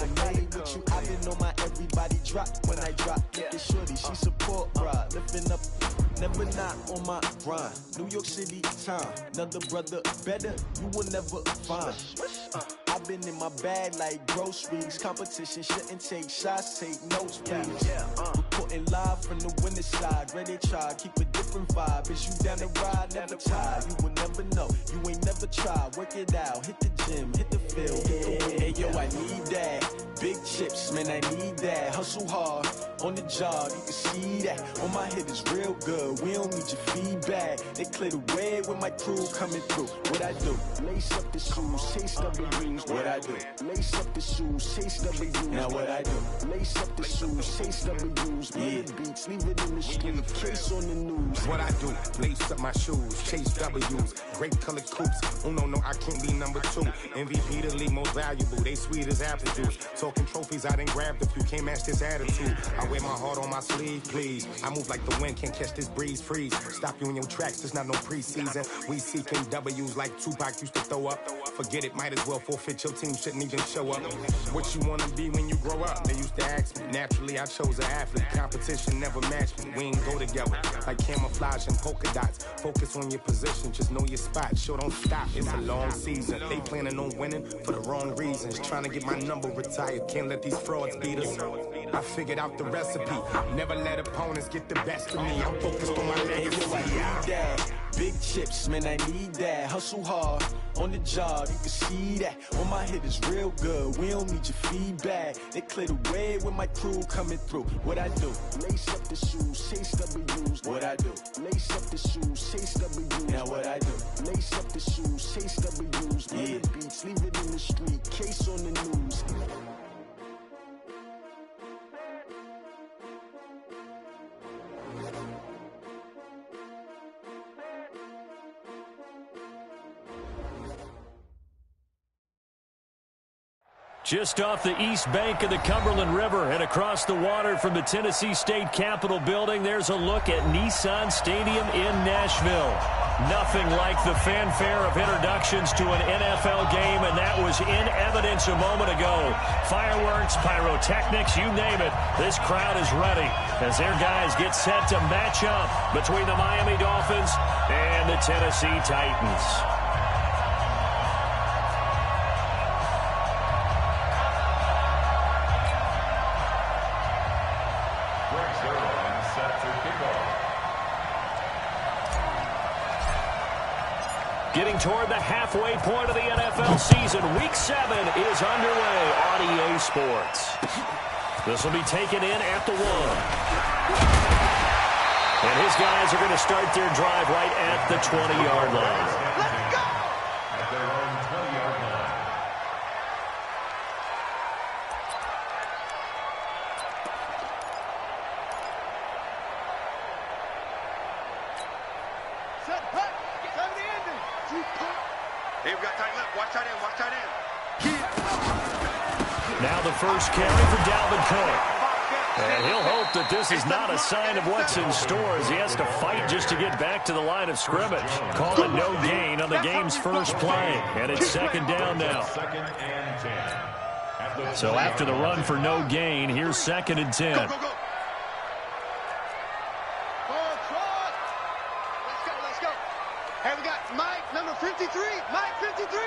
made with you. I've been on my everybody drop when I drop. Look at shorty, she support ride, lifting up. Never not on my grind. New York City time. Another brother better, you will never find. I've been in my bag like groceries. Competition shouldn't take shots, take notes, please. Reporting live from the winter side. Ready to try, keep a different vibe. Is you down the ride, never tired. You will never know, you ain't never tried. Work it out, hit the gym, hit the field. Hey yo, I need that. Big chips, man, I need that. Hustle hard, on the job, you can see that. On my head is real good, we don't need your feedback. They clear the way with my crew coming through. What I do? Lace up the shoes, chase W's. What I do? Lace up the shoes, chase W's. Now what I do? Lace up the shoes, chase W's. Yeah. Beats, leave it in the street, case on the news. What I do? Lace up my shoes, chase W's. Great colored coops. Oh no, I can't be number 2. MVP the league most valuable. They sweet as apple juice. Talking trophies, I didn't grab the few. Can't match this attitude. I wear my heart on my sleeve, please. I move like the wind, can't catch this breeze, freeze. Stop you in your tracks, there's not no preseason. We seeking W's like Tupac used to throw up. Forget it, might as well forfeit. Your team shouldn't even show up. What you wanna be when you grow up? They used to ask me. Naturally, I chose an athlete. Competition never matched me. We ain't go together like camouflage and polka dots. Focus on your position, just know your spot. Sure, don't stop. It's a long season. They planning on winning for the wrong reasons. Trying to get my number retired. Can't let these frauds beat us. I figured out the recipe. Never let opponents get the best of me. I'm focused on my legacy. Big chips, man, I need that. Hustle hard, on the job, you can see that. On my head is real good, we don't need your feedback. They clear the way with my crew coming through. What I do? Lace up the shoes, chase W's. What I do? Lace up the shoes, chase W's. Now what I do? Lace up the shoes, chase W's. Yeah. Beats, leave it in the street, case on the news. Just off the east bank of the Cumberland River and across the water from the Tennessee State Capitol building, there's a look at Nissan Stadium in Nashville. Nothing like the fanfare of introductions to an NFL game, and that was in evidence a moment ago. Fireworks, pyrotechnics, you name it. This crowd is ready as their guys get set to match up between the Miami Dolphins and the Tennessee Titans. Getting toward the halfway point of the NFL season, Week 7 is underway on EA Sports. This will be taken in at the 1. And his guys are going to start their drive right at the 20-yard line. Let's go! At their own 20-yard line. Set, hut, time to end it. Hey, we've got tight left. Watch tight end. Watch tight end. Now the first carry for Dalvin Cook. And he'll hope that this is not a sign of what's in store as he has to fight just to get back to the line of scrimmage. Call it no gain on the game's first play. And it's second down now. Second and 10. So after the run for no gain, here's second and 10. Go, go, go. Let's go. Hey, we got Mike, number 53. Mike, 53.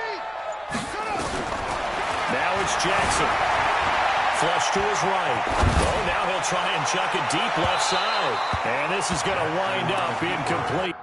Now it's Jackson. Flush to his right. Oh, now he'll try and chuck it deep left side. And this is going to wind up incomplete.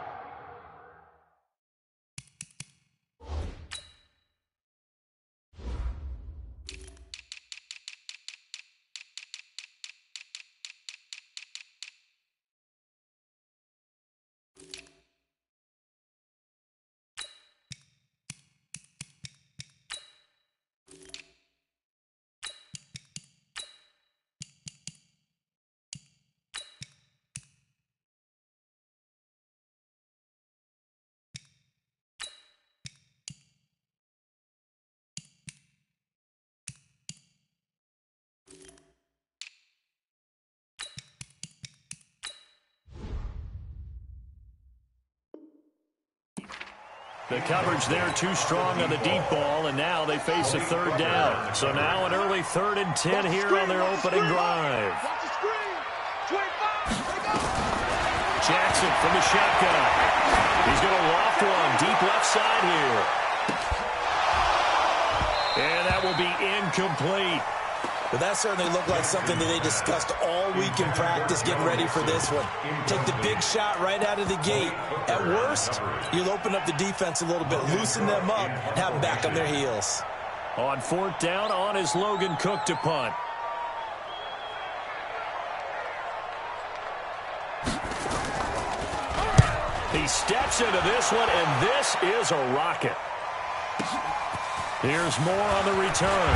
The coverage there too strong on the deep ball, and now they face a third down. So now an early 3rd and 10 here on their opening drive. Jackson from the shotgun. He's going to loft one deep left side here. And that will be incomplete. But that certainly looked like something that they discussed all week in practice getting ready for this one. Take the big shot right out of the gate. At worst, you'll open up the defense a little bit, loosen them up, and have them back on their heels. On 4th down, on is Logan Cook to punt. He steps into this one, and this is a rocket. Here's more on the return.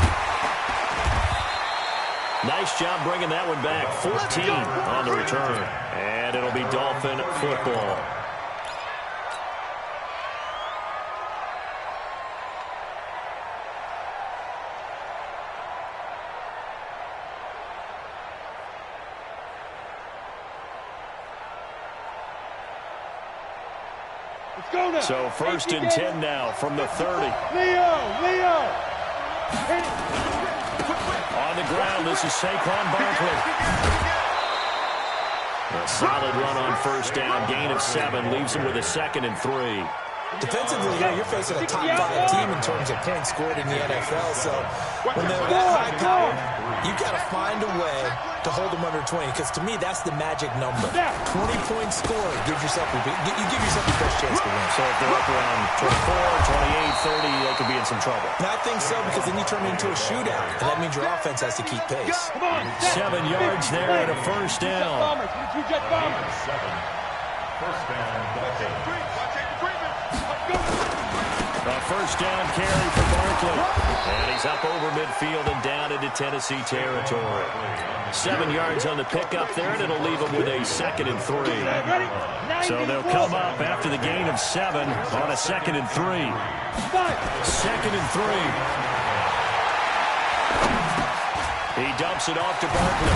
Nice job bringing that one back. 14 on the return. And it'll be Dolphin football. Let's go now. So 1st and 10 now from the 30. Leo. On the ground, this is Saquon Barkley. A solid run on 1st down. Gain of 7 leaves him with a 2nd and 3. Defensively, you're facing a top 5 team in terms of points scored in the NFL. So when they're that high powered, you've got to find a way to hold them under 20. Because to me, that's the magic number. 20 points scored gives yourself you give yourself the best chance to win. So if they're up around 24, 28, 30, they could be in some trouble. And I think so, because then you turn it into a shootout, and that means your offense has to keep pace. 7 yards there and a 1st down. 1st down, Dolphins. A 1st down carry for Barkley. And he's up over midfield and down into Tennessee territory. 7 yards on the pickup there, and it'll leave him with a 2nd and 3. So they'll come up after the gain of 7 on a 2nd and 3. 2nd and 3. He dumps it off to Barkley.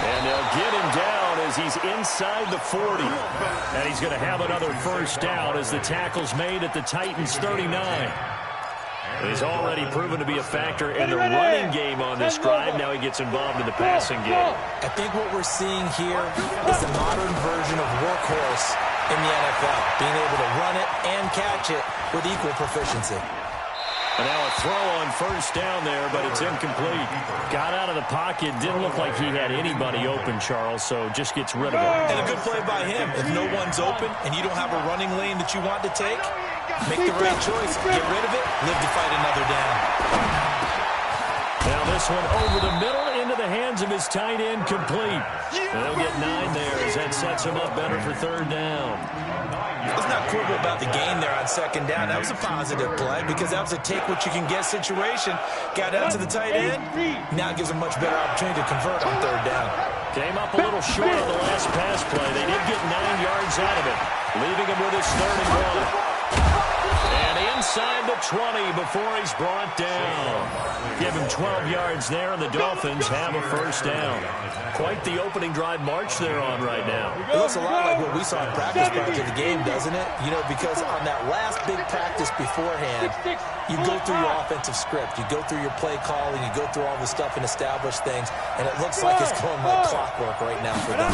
And they'll get him down as he's inside the 40. And he's going to have another 1st down as the tackle's made at the Titans' 39. He's already proven to be a factor in the running game on this drive. Now he gets involved in the passing game. I think what we're seeing here is the modern version of workhorse in the NFL. Being able to run it and catch it with equal proficiency. And now a throw on 1st down there, but it's incomplete. Got out of the pocket. Didn't look like he had anybody open, Charles, so just gets rid of it. And a good play by him. If no one's open and you don't have a running lane that you want to take, make the right choice. Get rid of it. Live to fight another down. Now this one over the middle into the hands of his tight end, complete. And they'll get 9 there as that sets him up better for 3rd down. Let's not quibble about the gain there on 2nd down. That was a positive play because that was a take-what-you-can-get situation. Got out to the tight end. Now it gives him much better opportunity to convert on 3rd down. Came up a little short on the last pass play. They did get 9 yards out of it, leaving him with his 3rd and 1. And inside the 20 before he's brought down. Give him 12 yards there, and the Dolphins have a 1st down. Quite the opening drive march they're on right now. It looks a lot like what we saw in practice prior to the game, doesn't it? You know, because on that last big practice beforehand, you go through your offensive script. You go through your play calling. You go through all the stuff and establish things. And it looks like it's going like clockwork right now for them.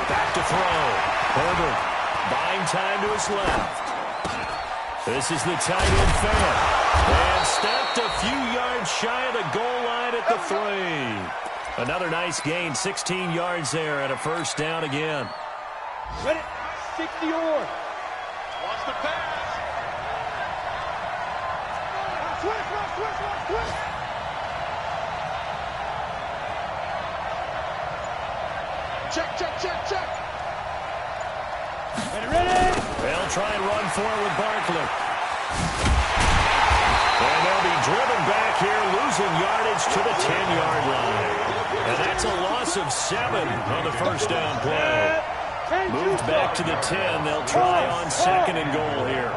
Back to throw. Herbert buying time to his left. This is the tight end fan. And stepped a few yards shy of the goal line at the 3. Another nice gain, 16 yards there and a 1st down again. Ready? 60 or. Watch the pass. Switch. Check. Ready? They'll try and run for it with Barkley. And they'll be driven back here, losing yardage to the 10-yard line. And that's a loss of 7 on the 1st down play. Moved back to the 10. They'll try on 2nd and goal here.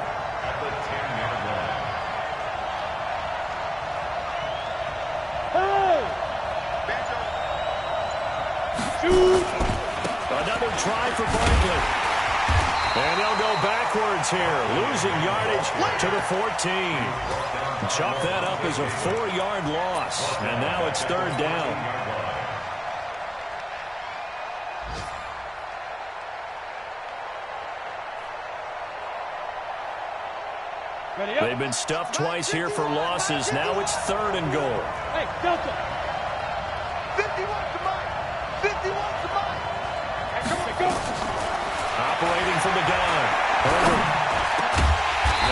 Another try for Barkley. And they'll go backwards here, losing yardage to the 14. Chalk that up as a 4-yard loss, and now it's third down. They've been stuffed twice here for losses. Now it's third and goal. Hey, Delta. 51 to Mike. 51 to Mike. Hey, come on, go. Operating from the gun. Over.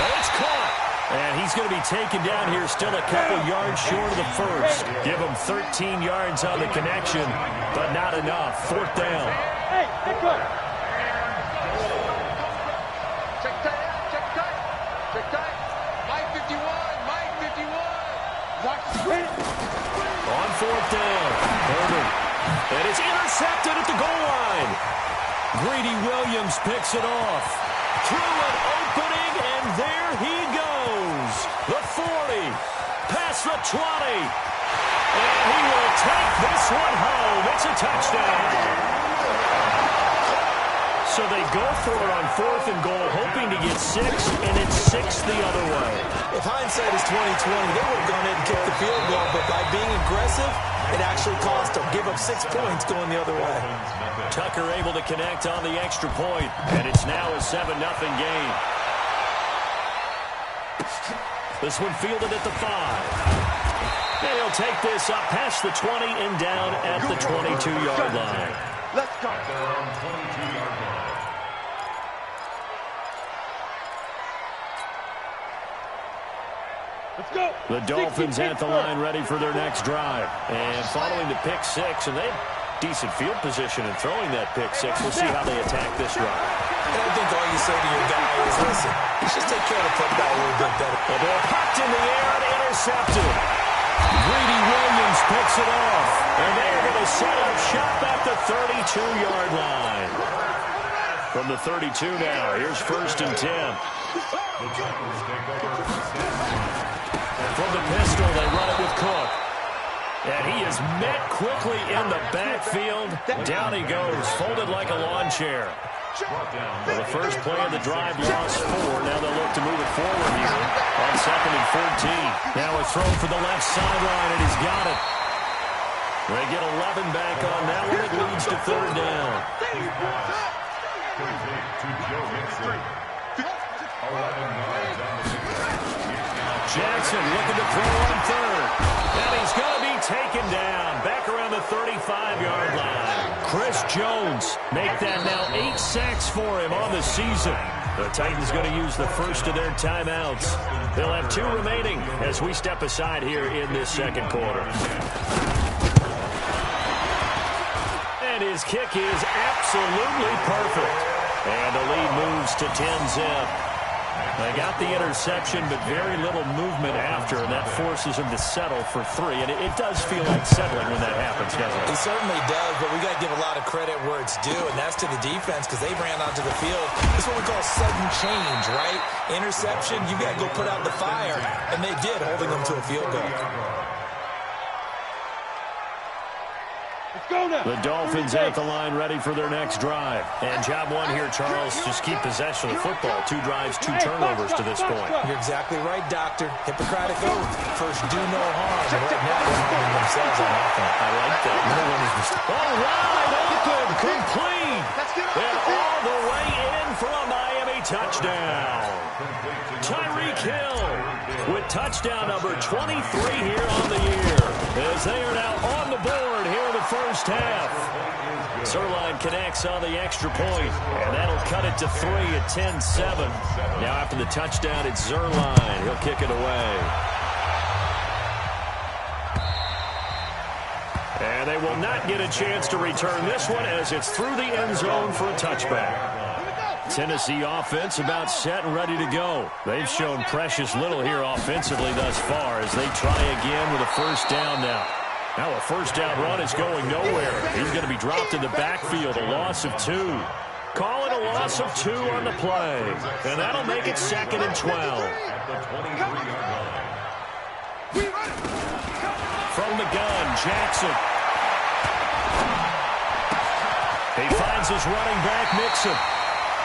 It's caught. And he's going to be taken down here, still a couple yards short of the first. Give him 13 yards on the connection, but not enough. Fourth down. Hey, go. Check tight out, check tight. Check tight. Mike 51, Mike 51. Watch the screen. On fourth down. Herbert. And it's intercepted at the goal line. Greedy Williams picks it off. Through an opening, and there he goes. The 40, past the 20. And he will take this one home. It's a touchdown. So they go for it on fourth and goal, hoping to get 6, and it's 6 the other way. If hindsight is 20/20, they would have gone ahead and kicked the field goal, but by being aggressive, it actually cost them. Give up 6 points going the other way. Tucker able to connect on the extra point, and it's now a 7-0 game. This one fielded at the 5. And he'll take this up past the 20 and down at the 22-yard line. Let's go. Let's go. The Dolphins at the line ready for their next drive. And following the pick 6, and they have decent field position in throwing that pick 6. We'll see how they attack this drive. And I think all you say to your guy is, listen, let's just take care of the football a little bit better. The ball popped in the air and intercepted. Greedy Williams picks it off. And they're going to set up shop at the 32-yard line. From the 32 now, here's first and 10. From the pistol, they run it with Cook. And he is met quickly in the backfield. Down he goes, folded like a lawn chair. For the first play of the drive, lost 4. Now they'll look to move it forward here on second and 14. Now a throw for the left sideline, and he's got it. They get 11 back on that one. It leads to third down. Jackson looking to throw on third. And he's going to be taken down. Back around the 35-yard line. Chris Jones make that now 8 sacks for him on the season. The Titans going to use the first of their timeouts. They'll have 2 remaining as we step aside here in this second quarter. And his kick is absolutely perfect. And the lead moves to 10-zip. They got the interception, but very little movement after, and that forces him to settle for 3. And it does feel like settling when that happens, doesn't it? It certainly does, but we got to give a lot of credit where it's due, and that's to the defense because they ran onto the field. This is what we call sudden change, right? Interception, you got to go put out the fire, and they did, holding them to a field goal. The Dolphins at the line ready for their next drive. And job 1 here, Charles, just keep possession of the football. 2 drives, 2 turnovers to this point. You're exactly right, Doctor. Hippocratic oath. First, do no harm. And right now, they're harming themselves on offense. I like that. No one is mistaken. All wide open, complete. And all the way in for a Miami touchdown. Tyreek Hill with touchdown number 23 here on the year. As they are now on the board here in the first half. Zerline connects on the extra point, and that'll cut it to 3 at 10-7. Now after the touchdown, it's Zerline. He'll kick it away. And they will not get a chance to return this one as it's through the end zone for a touchback. Tennessee offense about set and ready to go. They've shown precious little here offensively thus far as they try again with a first down now. Now a first down run is going nowhere. He's going to be dropped in the backfield, a loss of 2. Call it a loss of 2 on the play. And that'll make it second and 12. From the gun, Jackson. He finds his running back, Mixon.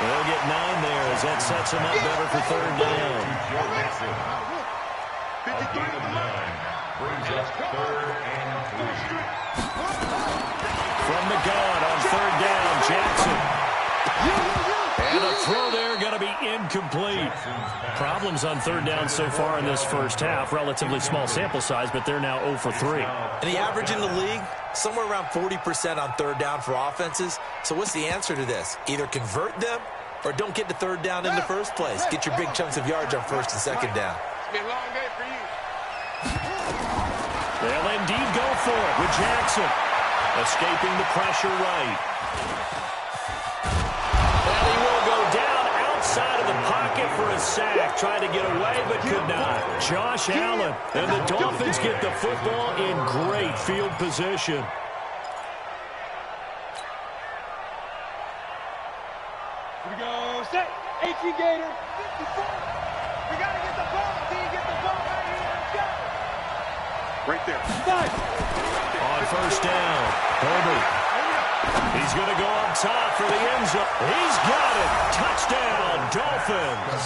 They'll get 9 there as that sets him up better for third down. A gain of 9 brings up 3rd and 3. From the gun on third down, Jackson. And a throw there going to be incomplete. Problems on third down so far in this first half. Relatively small sample size, but they're now 0 for 3. And the average in the league, somewhere around 40% on third down for offenses. So what's the answer to this? Either convert them or don't get to third down in the first place. Get your big chunks of yards on first and second down. It's been a long day for you. They'll indeed go for it with Jackson. Escaping the pressure right. And he will go down outside of the pocket for a sack. Tried to get away but could not. Josh Allen. And the Dolphins get the football in great field position. Here we go. Set. 18 Gator. 54. We got to get the ball. See you get the ball right here. Let's go. Right there. Nice. On first down, Herbert. He's going to go up top for the end zone. He's got it. Touchdown, Dolphins.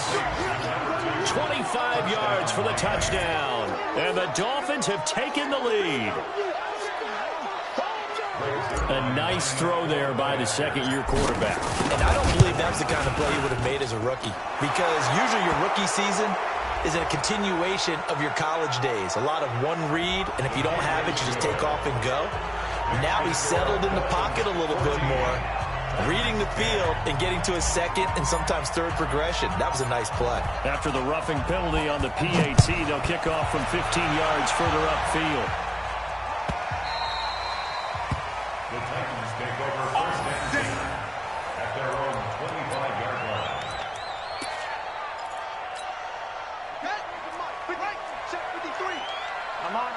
25 yards for the touchdown. And the Dolphins have taken the lead. A nice throw there by the second-year quarterback. And I don't believe that's the kind of play he would have made as a rookie. Because usually your rookie season is a continuation of your college days. A lot of one read, and if you don't have it, you just take off and go. Now he's settled in the pocket a little bit more, reading the field and getting to his second and sometimes third progression. That was a nice play. After the roughing penalty on the PAT, they'll kick off from 15 yards further upfield. The Titans take over first and 10 at their own 25-yard line. Right. Set 53. I'm on.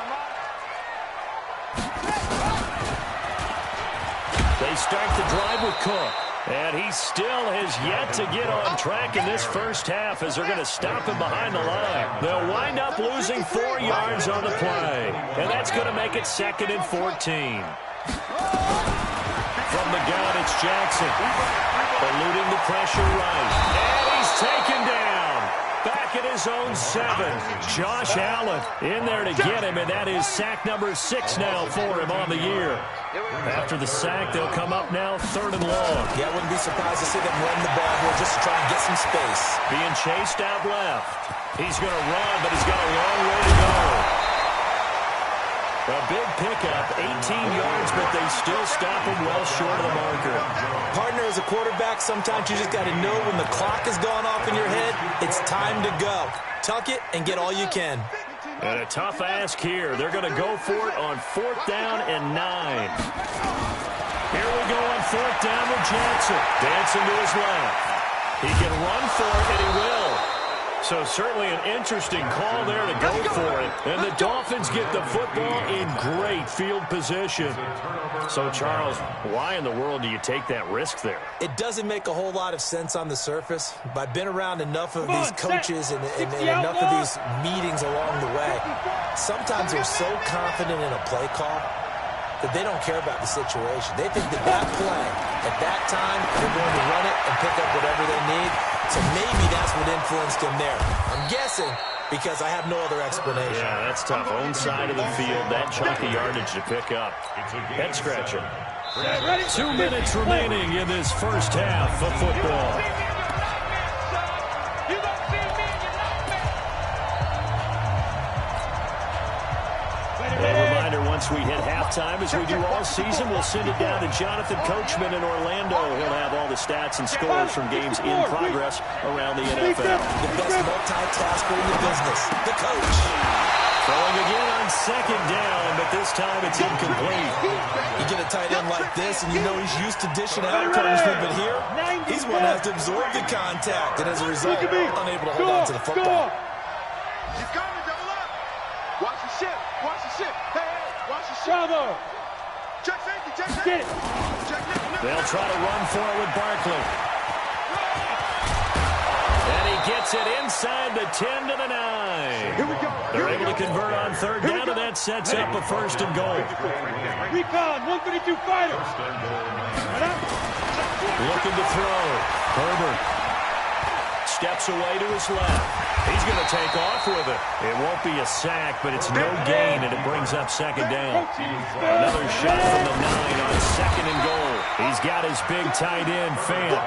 They start the drive with Cook. And he still has yet to get on track in this first half as they're going to stop him behind the line. They'll wind up losing 4 yards on the play. And that's going to make it 2nd and 14. From the gun, it's Jackson. Eluding the pressure right. And he's taken down. Back at his own 7. Josh Allen in there to get him, and that is sack number 6 now for him on the year. After the sack, they'll come up now 3rd and long. Yeah, I wouldn't be surprised to see them run the ball here just to try and get some space. Being chased out left. He's going to run, but he's got a long way to go. A big pickup, 18 yards, but they still stop him well short of the marker. Partner, as a quarterback, sometimes you just got to know when the clock has gone off in your head, it's time to go. Tuck it and get all you can. And a tough ask here. They're going to go for it on 4th down and 9. Here we go on 4th down with Jackson. Dancing to his left. He can run for it, and he will. So certainly an interesting call there to go for it. And the Dolphins get the football in great field position. So, Charles, why in the world do you take that risk there? It doesn't make a whole lot of sense on the surface, but I've been around enough of these coaches and enough of these meetings along the way. Sometimes they're so confident in a play call that they don't care about the situation. They think that play, at that time, they're going to run it and pick up whatever they need. So maybe that's what influenced him there. I'm guessing because I have no other explanation. Yeah, that's tough. Own side of the field, that chunk of yardage to pick up. Head scratcher. 2 minutes remaining in this first half of football. Once we hit halftime, as we do all season, we'll send it down to Jonathan Coachman in Orlando. He'll have all the stats and scores from games in progress around the NFL. The best multitasker in the business, the coach. Throwing again on 2nd down, but this time it's incomplete. You get a tight end like this, and you know he's used to dishing out punishment, but here, he's one that has to absorb the contact, and as a result, unable to hold on to the football. He's coming, double up. Watch the ship, watch the ship. Hey. Bravo! Check safety, check safety. Get it. They'll try to run for it with Barkley. And he gets it inside the 10 to the 9. Here we go. They're able to convert on 3rd down, and that sets up a 1st and goal. Recon, 132 fighter. Looking to throw. Herbert steps away to his left. He's going to take off with it. It won't be a sack, but it's no gain, and it brings up second down. Another shot from the 9 on second and goal. He's got his big tight end, Fant.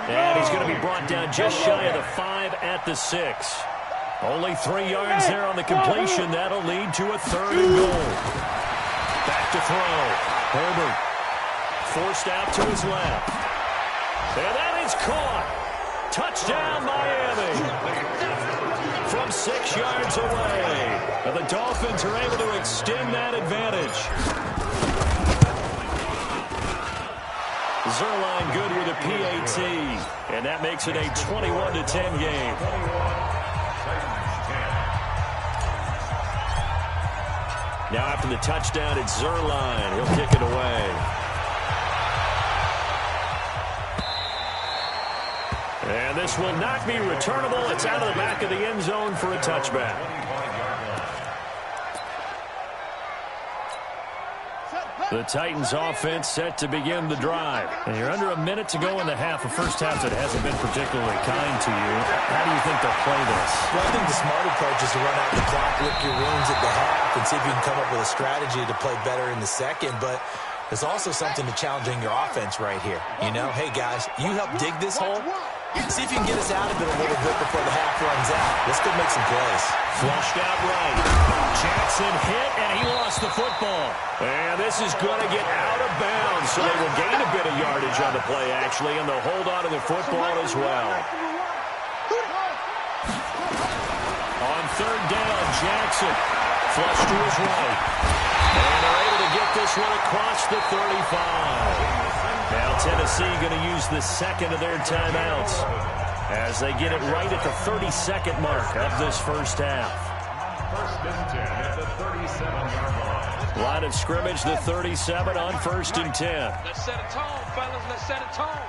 And he's going to be brought down just shy of the 5 at the 6. Only 3 yards there on the completion. That'll lead to a third and goal. Back to throw. Herbert forced out to his left. And that is caught. Touchdown, Miami. From 6 yards away. And the Dolphins are able to extend that advantage. Zerline good with a PAT. And that makes it a 21-10 game. Now after the touchdown, it's Zerline. He'll kick it away. And this will not be returnable. It's out of the back of the end zone for a touchback. The Titans offense set to begin the drive. And you're under a minute to go in the half. A first half that hasn't been particularly kind to you. How do you think they'll play this? Well, I think the smart approach is to run out the clock, lick your wounds at the half, and see if you can come up with a strategy to play better in the second. But there's also something to challenging your offense right here. You know, hey, guys, you help dig this hole. See if you can get us out of it a little bit before the half runs out. Let's go make some plays. Flushed out right. Jackson hit, and he lost the football. And this is going to get out of bounds, so they will gain a bit of yardage on the play, actually, and they'll hold on to the football as well. On third down, Jackson flushed to his right. And they're able to get this one across the 35. Now Tennessee going to use the second of their timeouts as they get it right at the 32nd mark of this first half. First and 10 at the 37-yard line. Line of scrimmage, the 37 on first and 10. Let's set a tone, fellas. Let's set a tone.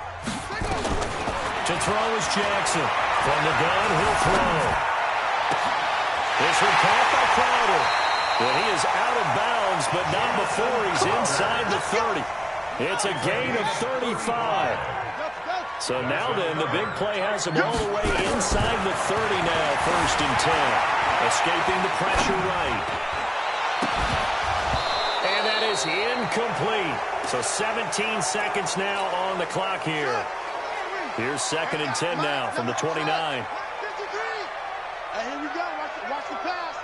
To throw is Jackson. From the gun, he'll throw. This one caught by Crowder. And he is out of bounds, but not before he's inside the 30. It's a gain of 35. So now then, the big play has him all the way inside the 30 now, first and 10. Escaping the pressure right. And that is incomplete. So 17 seconds now on the clock here. Here's second and 10 now from the 29. Hey, here we go. Watch the pass.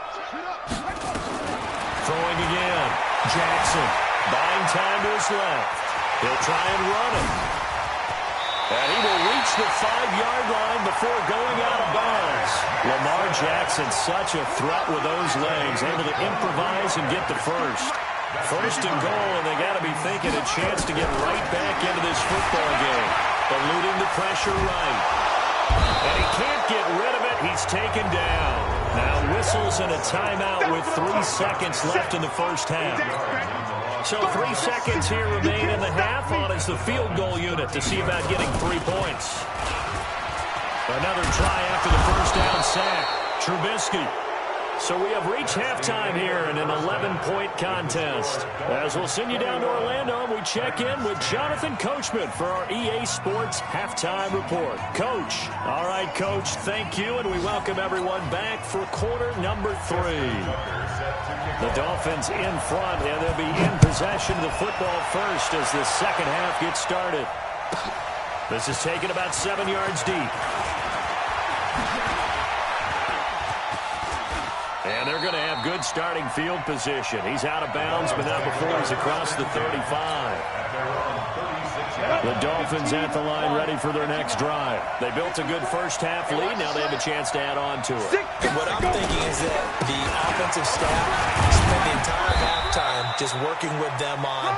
Throwing again. Jackson buying time to his left. He'll try and run it. And he will reach the 5-yard line before going out of bounds. Lamar Jackson, such a threat with those legs, able to improvise and get the first. First and goal, and they got to be thinking a chance to get right back into this football game. Eluding the pressure right. And he can't get rid of it. He's taken down. Now whistles and a timeout with 3 seconds left in the first half. So 3 seconds here remain in the half on as the field goal unit to see about getting 3 points. Another try after the first down sack. Trubisky. So we have reached halftime here in an 11-point contest. As we'll send you down to Orlando, we check in with Jonathan Coachman for our EA Sports Halftime Report. Coach. All right, Coach, thank you, and we welcome everyone back for quarter number 3. The Dolphins in front, and they'll be in possession of the football first as the second half gets started. This is taken about 7 yards deep. And they're going to have good starting field position. He's out of bounds, but not before he's across the 35. The Dolphins at the line ready for their next drive. They built a good first half lead. Now they have a chance to add on to it. And what I'm thinking is that the offensive staff spent the entire halftime just working with them on,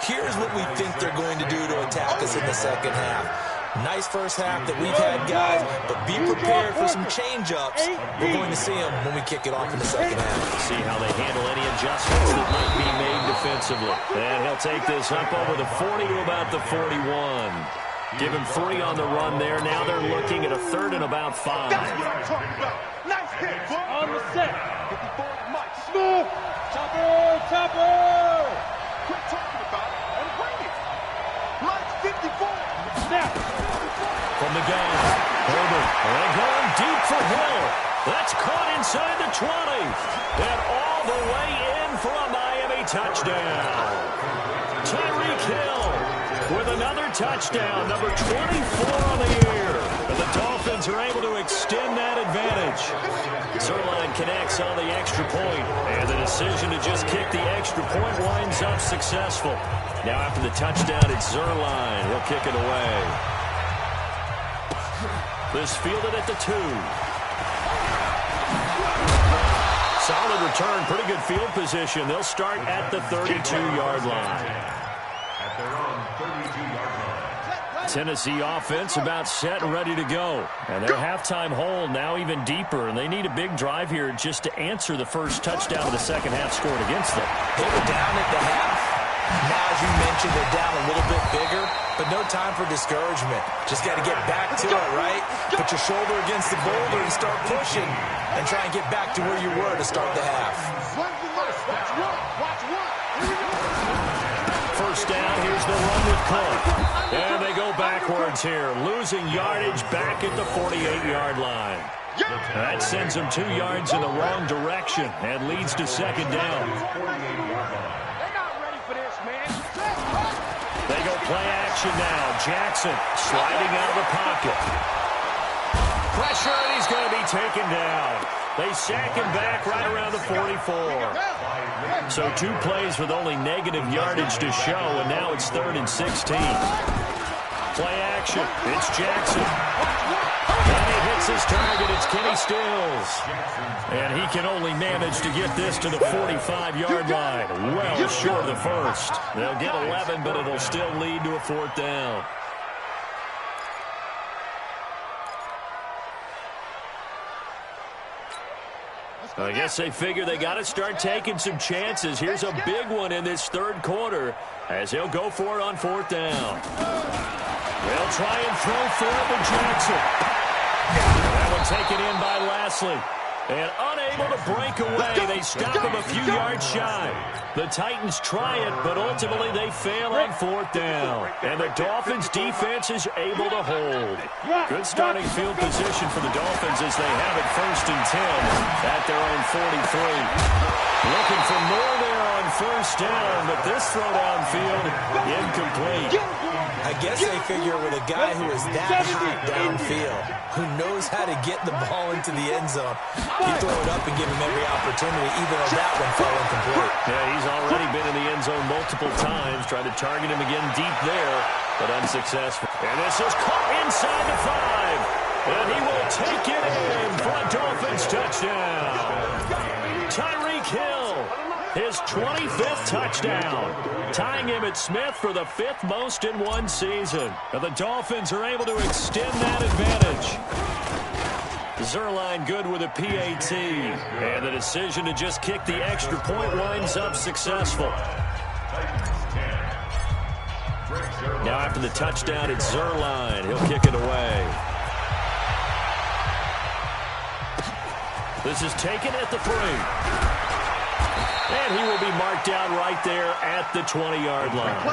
here's what we think they're going to do to attack us in the second half. Nice first half that we've had, guys, but be prepared for some change-ups. We're going to see them when we kick it off in the second half. See how they handle any adjustments that might be made defensively. And he'll take this up over the 40 to about the 41. Give him 3 on the run there. Now they're looking at a third and about 5. That's what I'm talking about. Nice hit, on the set. 54 Mike. Smooth. Chopper. Quit talking about it and bring it. Mike 54. Snap. From inside the 20. And all the way in for a Miami touchdown. Tyreek Hill with another touchdown, number 24 on the year. And the Dolphins are able to extend that advantage. Zerline connects on the extra point, and the decision to just kick the extra point winds up successful. Now after the touchdown, it's Zerline. He'll kick it away. This fielded at the 2. Solid return, pretty good field position. They'll start at the 32-yard line. At their own 32-yard line. Tennessee offense about set and ready to go. And their halftime hole now even deeper, and they need a big drive here just to answer the first touchdown of the second half scored against them. They were down at the half. Now, as you mentioned, they're down a little bit bigger, but no time for discouragement. Just got to get back to it, right? Put your shoulder against the boulder and start pushing and try and get back to where you were to start the half. First down, here's the run with Cook. And they go backwards here, losing yardage back at the 48-yard line. That sends them 2 yards in the wrong direction and leads to second down. They go play action now. Jackson sliding out of the pocket. Pressure, and he's going to be taken down. They sack him back right around the 44. So 2 plays with only negative yardage to show, and now it's 3rd and 16. Play action. It's Jackson. And he hits his target. It's Kenny Stills. And he can only manage to get this to the 45-yard line. Well short of the first. They'll get 11, but it'll still lead to a 4th down. I guess they figure they got to start taking some chances. Here's a big one in this 3rd quarter as they'll go for it on 4th down. They'll try and throw for it with Jackson. That one taken in by Lashley. And unable to break away. They stop him a few yards shy. The Titans try it, but ultimately they fail on 4th down. And the Dolphins' defense is able to hold. Good starting field position for the Dolphins as they have it 1st and 10 at their own 43. Looking for more there on 1st down, but this throw downfield incomplete. I guess they figure with a guy who is that hot downfield, who knows how to get the ball into the end zone, you throw it up and give him every opportunity, even though that one fell incomplete. Yeah, he's already been in the end zone multiple times, tried to target him again deep there, but unsuccessful. And this is caught inside the 5, and he will take it in for a Dolphins touchdown. Tyreek Hill, his 25th touchdown, tying him at Smith for the 5th most in one season. And the Dolphins are able to extend that advantage. Zerline good with a PAT, and the decision to just kick the extra point winds up successful. Now after the touchdown, it's Zerline. He'll kick it away. This is taken at the 3. And he will be marked down right there at the 20-yard line.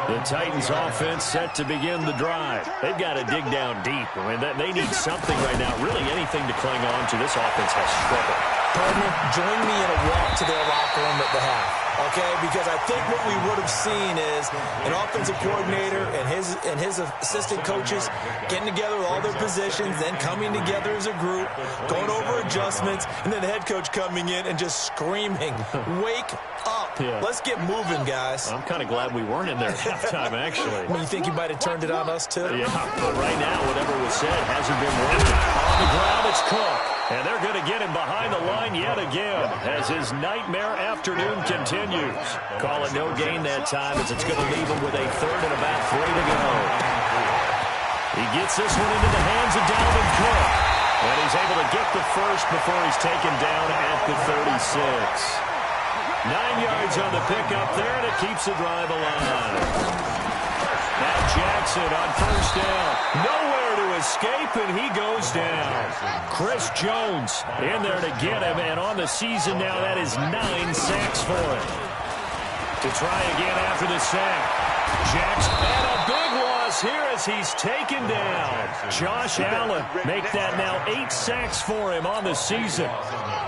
The Titans offense set to begin the drive. They've got to dig down deep. I mean, they need something right now, really anything to cling on to. This offense has struggled. Partner, join me in a walk to their locker room at the half, okay? Because I think what we would have seen is an offensive coordinator and his assistant coaches getting together with all their positions, then coming together as a group, going over adjustments, and then the head coach coming in and just screaming, "Wake up. Yeah. Let's get moving, guys." I'm kind of glad we weren't in there at halftime, actually. You think you might have turned it on us, too? Yeah, but right now, whatever was said hasn't been working. On the ground, it's Cook. And they're going to get him behind the line yet again as his nightmare afternoon continues. Call it no gain that time as it's going to leave him with a 3rd and about 3 to go. He gets this one into the hands of Dalvin Cook. And he's able to get the first before he's taken down at the 36. 9 yards on the pickup there, and it keeps the drive alive. Now Jackson on 1st down. Nowhere to escape, and he goes down. Chris Jones in there to get him, and on the season now, that is 9 sacks for him. To try again after the sack. Jackson, and a big loss falls here as he's taken down. Josh Allen make that now 8 sacks for him on the season.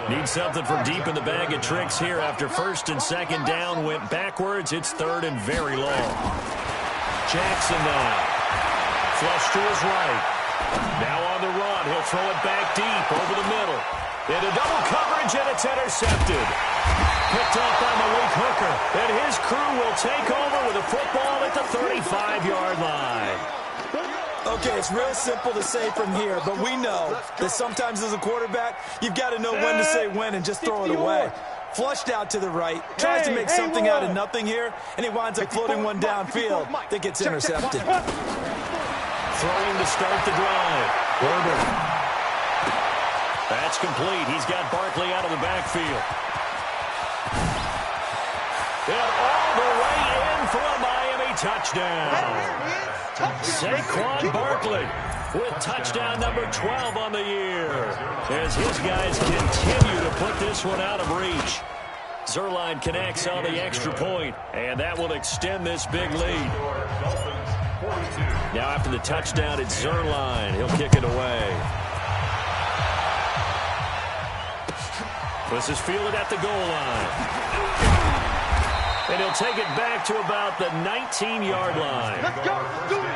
Needs something from deep in the bag of tricks here after first and second down went backwards. It's third and very long. Jackson now. Flush to his right. Now on the run. He'll throw it back deep over the middle. Into double coverage, and it's intercepted. Picked off by Malik Hooker. And his crew will take over with a football at the 35-yard line. Okay, it's real simple to say from here, but we know that sometimes as a quarterback, you've got to know when to say when and just throw it away. Flushed out to the right, tries to make something out of nothing here, and he winds up floating one downfield that gets intercepted. Throwing to start the drive. Herbert. That's complete. He's got Barkley out of the backfield. And all the way in for a Miami touchdown. Saquon Barkley with touchdown number 12 on the year as his guys continue to put this one out of reach. Zerline connects on the extra point, and that will extend this big lead. Now after the touchdown, it's Zerline. He'll kick it away. This is fielded at the goal line. And he'll take it back to about the 19-yard line. Let's go. Do it.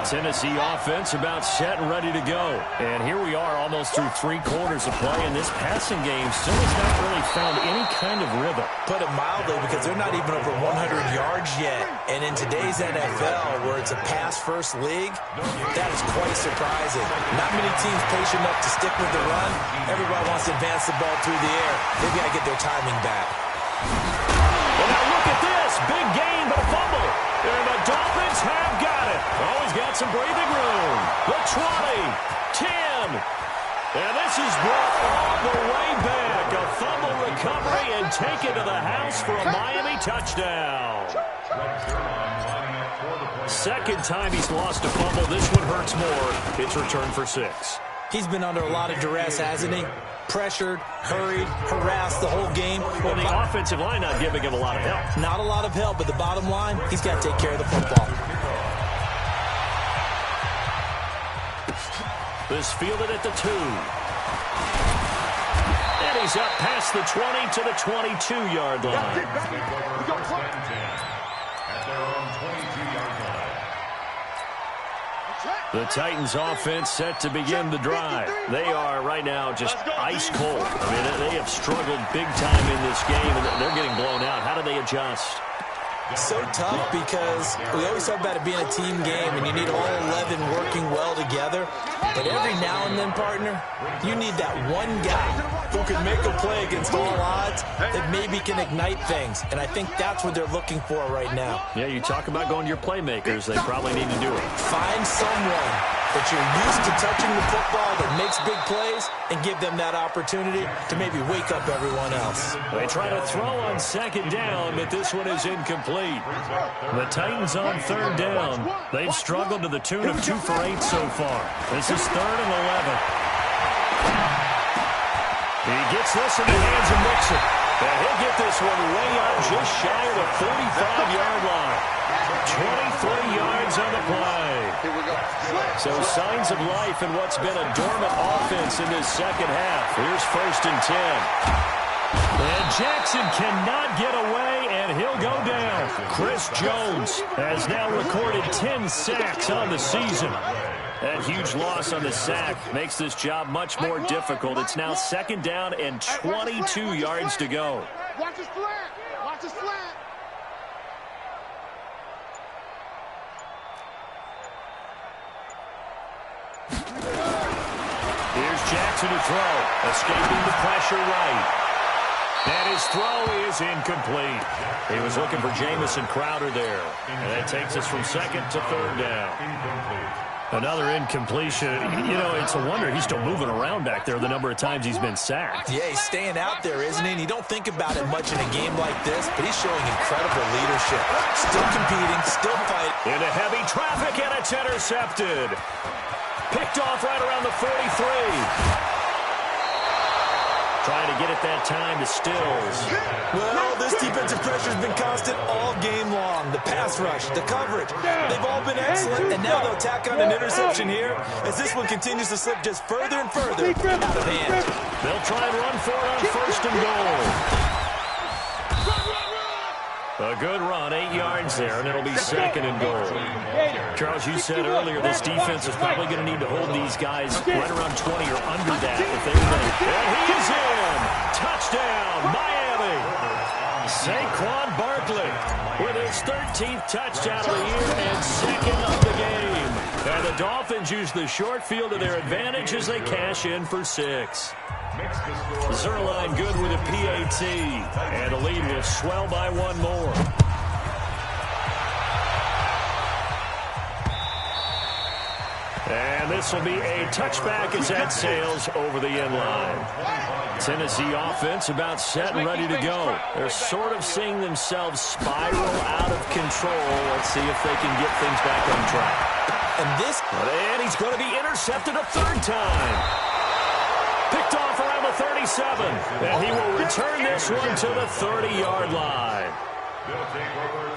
Tennessee offense about set and ready to go. And here we are almost through 3 quarters of play, and this passing game still has not really found any kind of rhythm. Put it mildly, because they're not even over 100 yards yet. And in today's NFL, where it's a pass-first league, that is quite surprising. Not many teams patient enough to stick with the run. Everybody wants to advance the ball through the air. They've got to get their timing back. Well, now look at this. Big gain, but a fumble. And the Dolphins have got it. Oh, he's got some breathing room. The 20, 10. And this is brought all the way back. A fumble recovery and taken to the house for a Miami touchdown. Second time he's lost a fumble. This one hurts more. It's returned for 6. He's been under a lot of duress, hasn't he? Pressured, hurried, harassed the whole game. Well, the offensive line not giving him a lot of help. Not a lot of help, but the bottom line, he's got to take care of the football. This fielded at the 2. And he's up past the 20 to the 22-yard line. The Titans offense set to begin the drive. They are right now just ice cold. I mean, they have struggled big time in this game, and they're getting blown out. How do they adjust? So tough, because we always talk about it being a team game and you need all 11 working well together. But every now and then, partner, you need that one guy who can make a play against all odds that maybe can ignite things. And I think that's what they're looking for right now. Yeah, you talk about going to your playmakers. They probably need to do it. Find someone that you're used to touching the football that makes big plays and give them that opportunity to maybe wake up everyone else. They try to throw on second down, but this one is incomplete. The Titans on third down. They've struggled to the tune of 2 for 8 so far. This is 3rd and 11. He gets this in the hands of Mixon. And he'll get this one way up just shy of the 45-yard line. 23 yards on the play. Here we go. So signs of life in what's been a dormant offense in this second half. Here's 1st and 10. And Jackson cannot get away, and he'll go down. Chris Jones has now recorded 10 sacks on the season. That huge loss on the sack makes this job much more difficult. It's now 2nd down and 22 yards to go. Watch his flat. Watch his flat. Here's Jackson to throw. Escaping the pressure right. And his throw is incomplete. He was looking for Jamison Crowder there. And that takes us from 2nd to 3rd down. Another incompletion. You know, it's a wonder he's still moving around back there the number of times he's been sacked. Yeah, he's staying out there, isn't he? And you don't think about it much in a game like this, but he's showing incredible leadership. Still competing, still fighting. Into heavy traffic, and it's intercepted. Picked off right around the 43. Trying to get it that time to Stills. Well, this defensive pressure has been constant all game long. The pass rush, the coverage, they've all been excellent, and now they'll tack on an interception here as this one continues to slip just further and further out of hand. They'll try and run for it on first and goal. A good run, 8 yards there, and it'll be second and goal. Charles, you said earlier this defense is probably going to need to hold these guys right around 20 or under that if they win. And he's in! Touchdown, Miami! Saquon Barkley with his 13th touchdown of the year and second of the game. And the Dolphins use the short field to their advantage as they cash in for 6. Zerline good with a PAT, and the lead will swell by 1 more. And this will be a touchback as that sails over the end line. Tennessee offense about set and ready to go. They're sort of seeing themselves spiral out of control. Let's see if they can get things back on track. And he's going to be intercepted a 3rd time. Picked off around the 37, and he will return this one to the 30-yard line.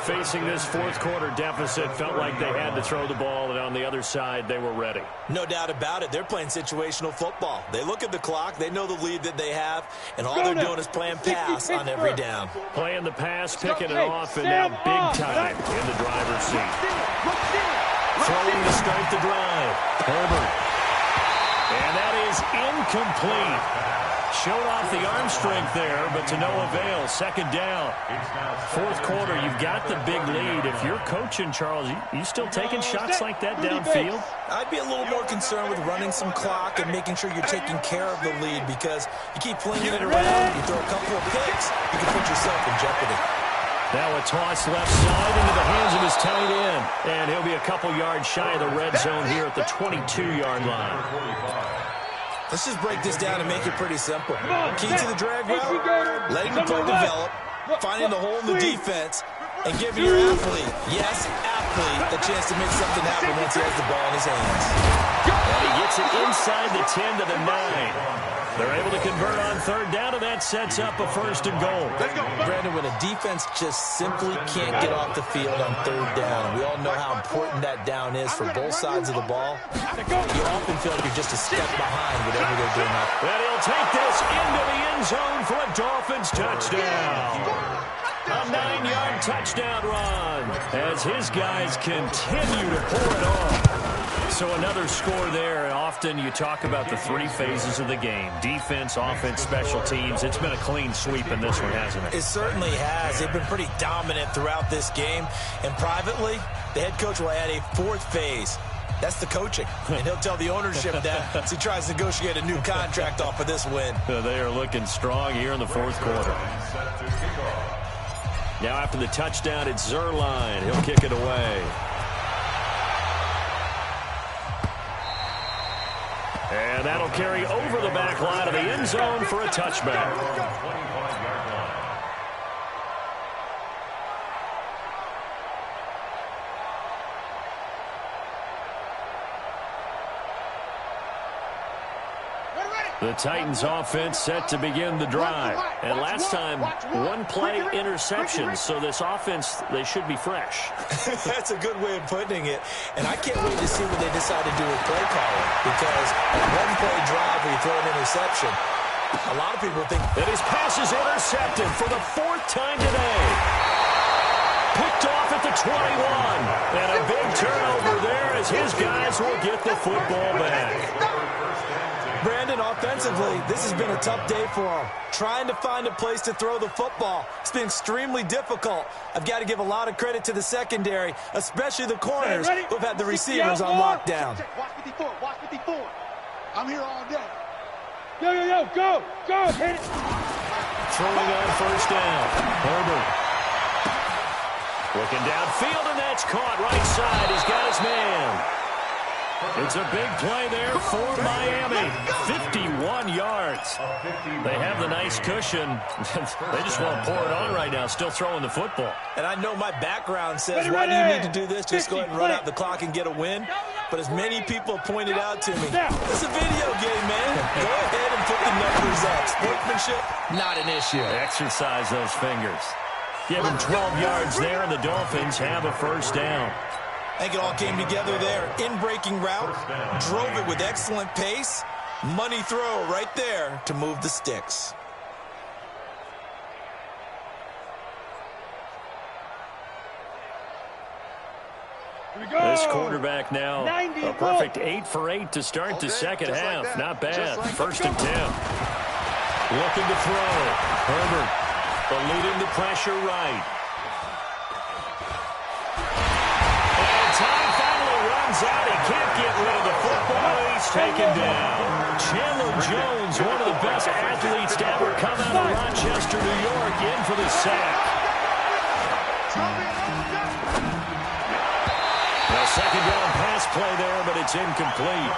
Facing this 4th quarter deficit, felt like they had to throw the ball, and on the other side, they were ready. No doubt about it. They're playing situational football. They look at the clock, they know the lead that they have, and all they're doing is playing pass on every down. Playing the pass, picking it off, and now big time in the driver's seat. Throwing to start the drive. Herbert. And that is incomplete. Showed off the arm strength there, but to no avail. 2nd down. 4th quarter, you've got the big lead. If you're coaching, Charles, you still taking shots like that downfield? I'd be a little more concerned with running some clock and making sure you're taking care of the lead, because you keep flinging it around, you throw a couple of picks, you can put yourself in jeopardy. Now a toss left side into the hands of his tight end. And he'll be a couple yards shy of the red zone here at the 22-yard line. Let's just break this down and make it pretty simple. Key to the drag route, letting the play develop, finding the hole in the defense, and giving your athlete, yes, athlete, a chance to make something happen once he has the ball in his hands. And he gets it inside the 10 to the 9. They're able to convert on 3rd down, and that sets up a 1st and goal. Brandon, when a defense just simply can't get off the field on 3rd down, we all know how important that down is for both sides of the ball. You often feel like you're just a step behind whatever they're doing up. And he'll take this into the end zone for a Dolphins touchdown. A 9-yard touchdown run as his guys continue to pour it on. So another score there, and often you talk about the 3 phases of the game. Defense, offense, special teams. It's been a clean sweep in this one, hasn't it? It certainly has. They've been pretty dominant throughout this game. And privately, the head coach will add a 4th phase. That's the coaching. And he'll tell the ownership that as he tries to negotiate a new contract off of this win. They are looking strong here in the 4th quarter. Now after the touchdown, it's Zerline. He'll kick it away. And that'll carry over the back line of the end zone for a touchback. The Titans offense set to begin the drive. And last time, 1-play interception. So this offense, they should be fresh. That's a good way of putting it. And I can't wait to see what they decide to do with play calling. Because a 1-play drive where you throw an interception, a lot of people think that his pass is intercepted for the 4th time today. Picked off at the 21. And a big turnover there as his guys will get the football back. Brandon, offensively, this has been a tough day for him. Trying to find a place to throw the football. It's been extremely difficult. I've got to give a lot of credit to the secondary, especially the corners who have had the receivers on lockdown. Watch 54, watch 54. I'm here all day. Yo, go, hit it. Throwing on 1st down. Herbert. Looking downfield, and that's caught right side. He's got his man. It's a big play there for Miami. 51 yards. They have the nice cushion. They just want to pour it on right now, still throwing the football. And I know my background says, why do you need to do this? Just go ahead and run out the clock and get a win. But as many people have pointed out to me, it's a video game, man. Go ahead and put the numbers up. Sportsmanship championship, not an issue. Exercise those fingers. Give him 12 yards there, and the Dolphins have a first down. I think it all came together there. In-breaking route, drove it with excellent pace. Money throw right there to move the sticks. This quarterback now, a perfect 8 for 8 to start the second half. Not bad. First and 10. Looking to throw. Herbert, leading the pressure right. And time finally runs out. He can't get rid of the football. He's taken down. Chandler Jones, one of the best athletes to ever come out of Rochester, New York, in for the sack. Second down pass play there, but it's incomplete.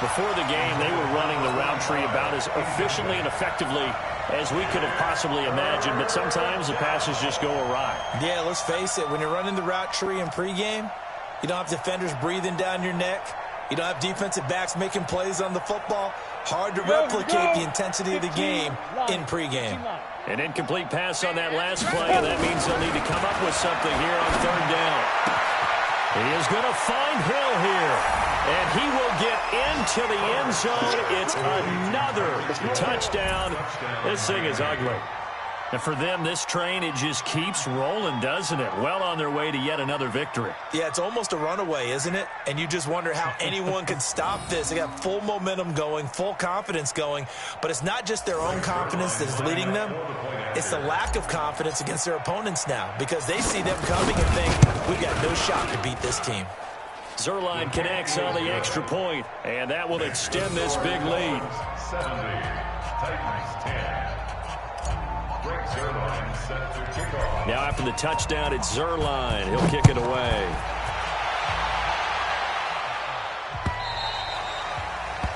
Before the game, they were running the route tree about as efficiently and effectively as we could have possibly imagined, but sometimes the passes just go awry. Yeah, let's face it. When you're running the route tree in pregame, you don't have defenders breathing down your neck. You don't have defensive backs making plays on the football. Hard to replicate the intensity of the game in pregame. An incomplete pass on that last play, and that means they'll need to come up with something here on third down. He is going to find Hill here, and he will get into the end zone. It's another touchdown. This thing is ugly. And for them, this train, it just keeps rolling, doesn't it? Well on their way to yet another victory. Yeah, it's almost a runaway, isn't it? And you just wonder how anyone could stop this. They got full momentum going, full confidence going. But it's not just their own confidence that is leading them. It's the lack of confidence against their opponents now because they see them coming and think, we've got no shot to beat this team. Zerline connects on the extra point, and that will extend this big lead. 70, Titans 10. Now after the touchdown, it's Zerline. He'll kick it away.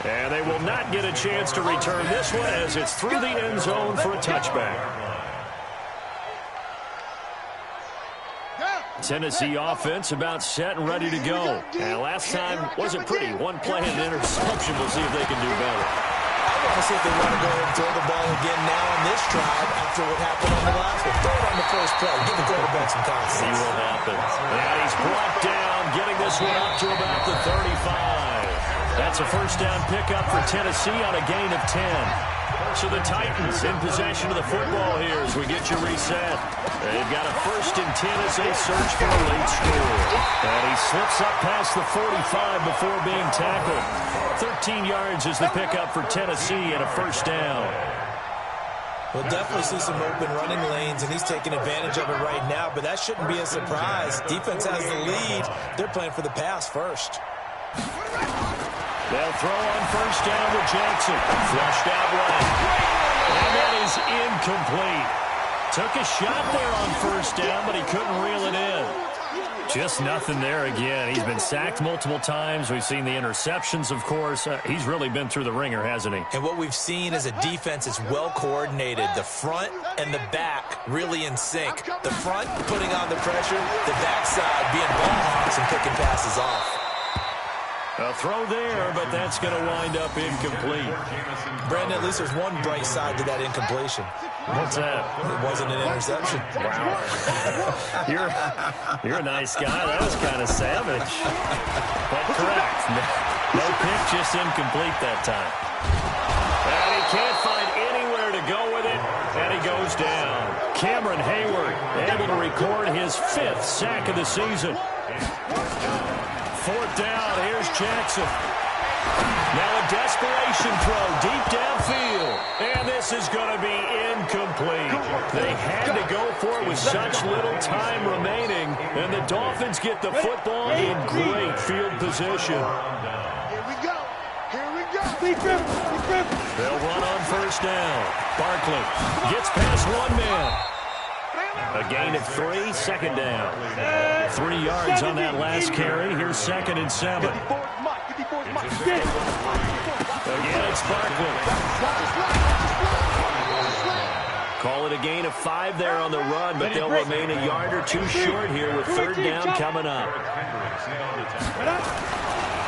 And they will not get a chance to return this one as it's through the end zone for a touchback. Tennessee offense about set and ready to go. And last time wasn't pretty. One play and an interception. We'll see if they can do better. I want to see if they want to go ahead and throw the ball again now on this drive after what happened on the last one. Throw it on the first play. Give the quarterback some confidence. See what happens. And he's brought down, getting this one up to about the 35. That's a first down pickup for Tennessee on a gain of 10. So the Titans in possession of the football here as we get you reset. They've got a first and 10 as they search for a late score. And he slips up past the 45 before being tackled. 13 yards is the pickup for Tennessee and a first down. We'll definitely see some open running lanes, and he's taking advantage of it right now, but that shouldn't be a surprise. Defense has the lead. They're playing for the pass first. They'll throw on first down with Jackson. Flushed out right. And that is incomplete. Took a shot there on first down, but he couldn't reel it in. Just nothing there again. He's been sacked multiple times. We've seen the interceptions, of course. He's really been through the ringer, hasn't he? And what we've seen is a defense that's well coordinated. The front and the back really in sync. The front putting on the pressure, the backside being ball hawks and picking passes off. A throw there, but that's going to wind up incomplete. Brandon, at least there's one bright side to that incompletion. What's that? It wasn't an interception. Wow. You're a nice guy. That was kind of savage. But correct. No pick, just incomplete that time. And he can't find anywhere to go with it, and he goes down. Cameron Hayward able to record his 5th sack of the season. Fourth down, here's Jackson. Now a desperation throw deep downfield. And this is going to be incomplete. They had to go for it with such little time remaining. And the Dolphins get the football in great field position. Here we go. Here we go. They'll run on first down. Barkley gets past one man. A gain of 3, second down. 3 yards on that last carry. Here's 2nd and 7. Again, it's Barkley. Call it a gain of 5 there on the run, but they'll remain a yard or 2 short here with third down coming up.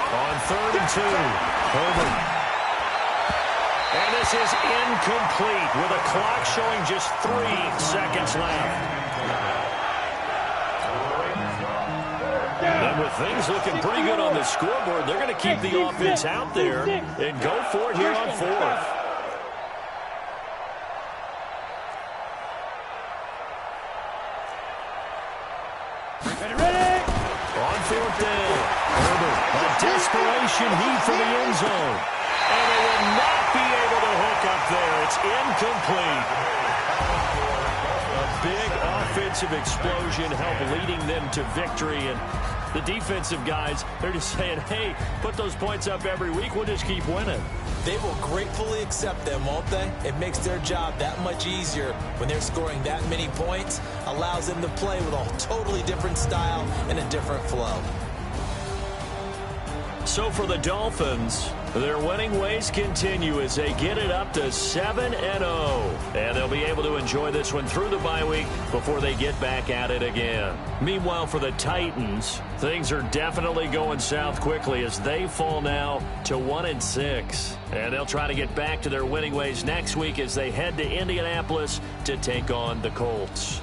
On 3rd and 2, Herbert. And this This is incomplete with a clock showing just 3 seconds left. And with things looking pretty good on the scoreboard, they're going to keep the offense out there and go for it here on 4th. On 4th down, Herbert, a desperation heave for the end zone. And they will not be able to hook up there. It's incomplete. A big offensive explosion helped leading them to victory. And the defensive guys, they're just saying, hey, put those points up every week. We'll just keep winning. They will gratefully accept them, won't they? It makes their job that much easier when they're scoring that many points. Allows them to play with a totally different style and a different flow. So for the Dolphins, their winning ways continue as they get it up to 7-0. And they'll be able to enjoy this one through the bye week before they get back at it again. Meanwhile, for the Titans, things are definitely going south quickly as they fall now to 1-6. And they'll try to get back to their winning ways next week as they head to Indianapolis to take on the Colts.